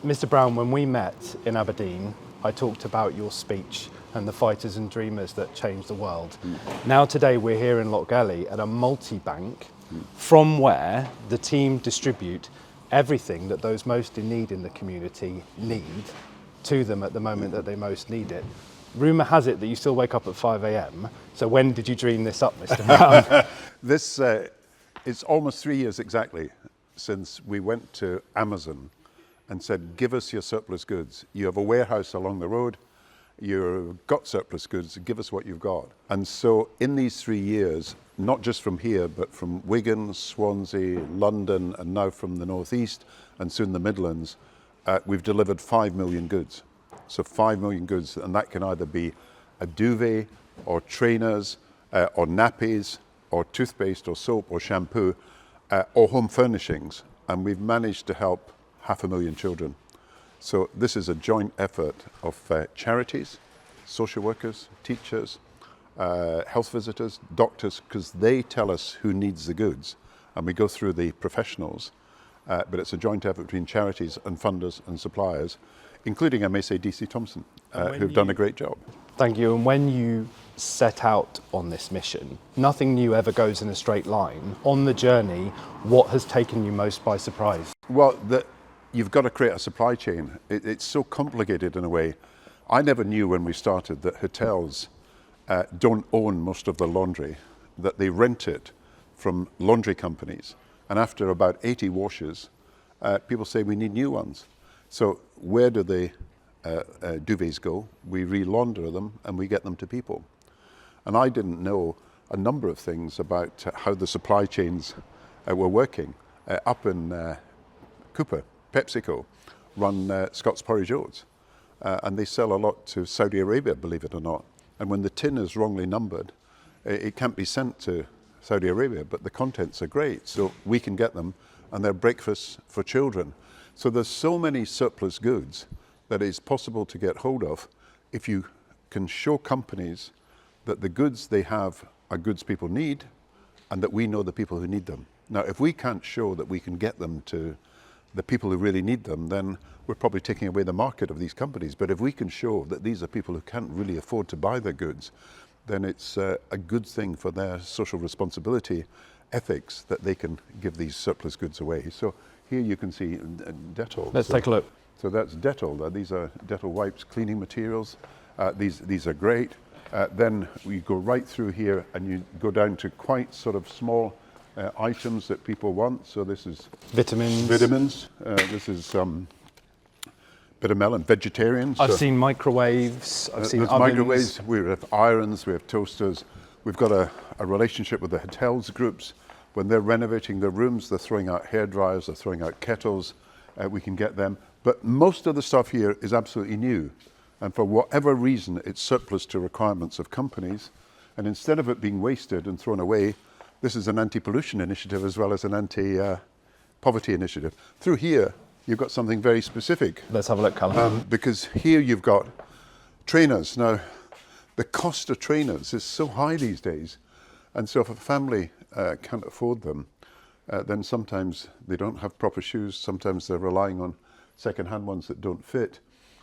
Mr. Brown, when we met in Aberdeen, I talked about your speech and the fighters and dreamers that changed the world. Now today we're here in Lochgelly at a Multibank from where the team distribute everything that those most in need in the community need to them at the moment that they most need it. Rumour has it that you still wake up at 5 a.m. So when did you dream this up, Mr. Brown? This it's almost 3 years exactly since we went to Amazon and said, give us your surplus goods. You have a warehouse along the road, you've got surplus goods, give us what you've got. And so in these 3 years, not just from here, but from Wigan, Swansea, London, and now from the Northeast, and soon the Midlands, we've delivered 5 million goods. So 5 million goods, and that can either be a duvet, or trainers, or nappies, or toothpaste, or soap, or shampoo, or home furnishings. And we've managed to help 500,000 children. So this is a joint effort of charities, social workers, teachers, health visitors, doctors, because they tell us who needs the goods, and we go through the professionals. But it's a joint effort between charities and funders and suppliers, including, I may say, DC Thomson, who've done a great job. Thank you. And when you set out on this mission, nothing new ever goes in a straight line. On the journey, what has taken you most by surprise? Well, you've got to create a supply chain. It's so complicated in a way. I never knew when we started that hotels don't own most of the laundry, that they rent it from laundry companies. And after about 80 washes, people say we need new ones. So where do the duvets go? We re-launder them and we get them to people. And I didn't know a number of things about how the supply chains were working. Up in Cooper, PepsiCo run Scott's Porridge Oats, and they sell a lot to Saudi Arabia, believe it or not. And when the tin is wrongly numbered, it can't be sent to Saudi Arabia, but the contents are great, so we can get them, and they're breakfasts for children. So there's so many surplus goods that it's possible to get hold of if you can show companies that the goods they have are goods people need, and that we know the people who need them. Now, if we can't show that we can get them to the people who really need them, then we're probably taking away the market of these companies. But if we can show that these are people who can't really afford to buy their goods, then it's a good thing for their social responsibility ethics that they can give these surplus goods away. So here you can see Dettol. Let's take a look. So that's Dettol. These are Dettol wipes, cleaning materials. These are great. Then we go right through here and you go down to quite sort of small items that people want. So this is Vitamins. This is bit of melon, vegetarians. I've seen microwaves, I've seen ovens. Microwaves, we have irons, we have toasters. We've got a relationship with the hotels groups. When they're renovating their rooms, they're throwing out hair dryers, they're throwing out kettles. We can get them. But most of the stuff here is absolutely new. And for whatever reason, it's surplus to requirements of companies. And instead of it being wasted and thrown away, this is an anti-pollution initiative as well as an anti-poverty initiative. Through here, you've got something very specific. Let's have a look, Callum. Because here you've got trainers. Now, the cost of trainers is so high these days. And so if a family can't afford them, then sometimes they don't have proper shoes. Sometimes they're relying on second-hand ones that don't fit.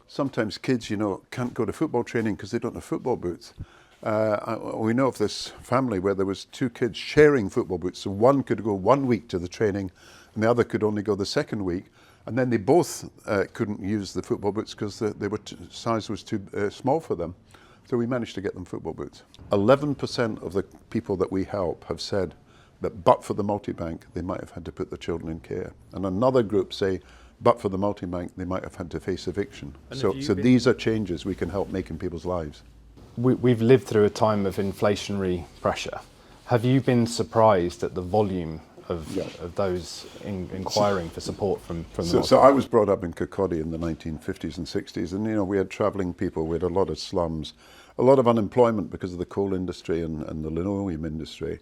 Sometimes kids, can't go to football training because they don't have football boots. We know of this family where there was 2 kids sharing football boots. So one could go 1 week to the training and the other could only go the second week. And then they both couldn't use the football boots because size was too small for them. So we managed to get them football boots. 11% of the people that we help have said that but for the Multibank, they might have had to put their children in care. And another group say, but for the Multibank, they might have had to face eviction. So these are changes we can help make in people's lives. We've lived through a time of inflationary pressure. Have you been surprised at the volume of those inquiring for support from the So I was brought up in Kirkcaldy in the 1950s and 60s, and we had travelling people, we had a lot of slums, a lot of unemployment because of the coal industry and the linoleum industry.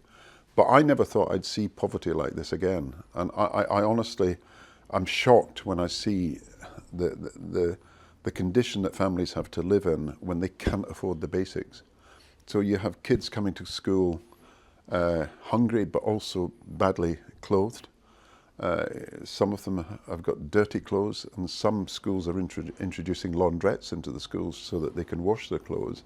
But I never thought I'd see poverty like this again. And I honestly, I'm shocked when I see the condition that families have to live in when they can't afford the basics. So you have kids coming to school hungry but also badly clothed. Some of them have got dirty clothes, and some schools are introducing laundrettes into the schools so that they can wash their clothes.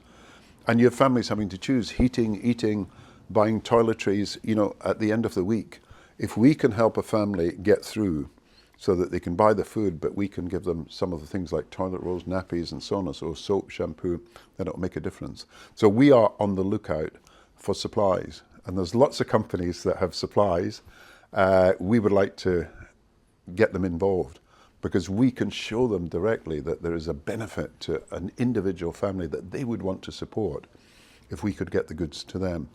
And you have families having to choose heating, eating, buying toiletries, you know, at the end of the week. If we can help a family get through so that they can buy the food, but we can give them some of the things like toilet rolls, nappies, and so on, so soap, shampoo, then it'll make a difference. So we are on the lookout for supplies, and there's lots of companies that have supplies. We would like to get them involved because we can show them directly that there is a benefit to an individual family that they would want to support if we could get the goods to them.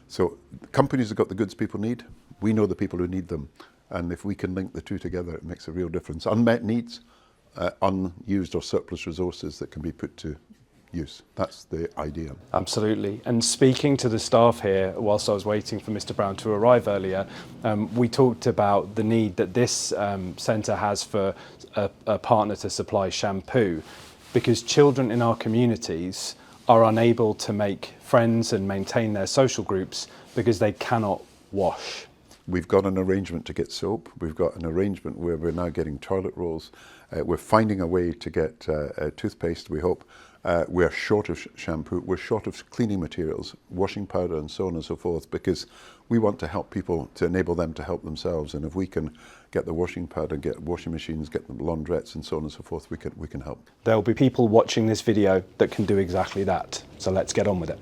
So companies have got the goods people need. We know the people who need them. And if we can link the two together, it makes a real difference. Unmet needs, unused or surplus resources that can be put to use. That's the idea. Absolutely. And speaking to the staff here, whilst I was waiting for Mr. Brown to arrive earlier, we talked about the need that this centre has for a partner to supply shampoo, because children in our communities are unable to make friends and maintain their social groups because they cannot wash. We've got an arrangement to get soap. We've got an arrangement where we're now getting toilet rolls. We're finding a way to get toothpaste, we hope. We're short of shampoo. We're short of cleaning materials, washing powder and so on and so forth, because we want to help people, to enable them to help themselves. And if we can get the washing powder, get washing machines, get the laundrettes and so on and so forth, we can help. There will be people watching this video that can do exactly that. So let's get on with it.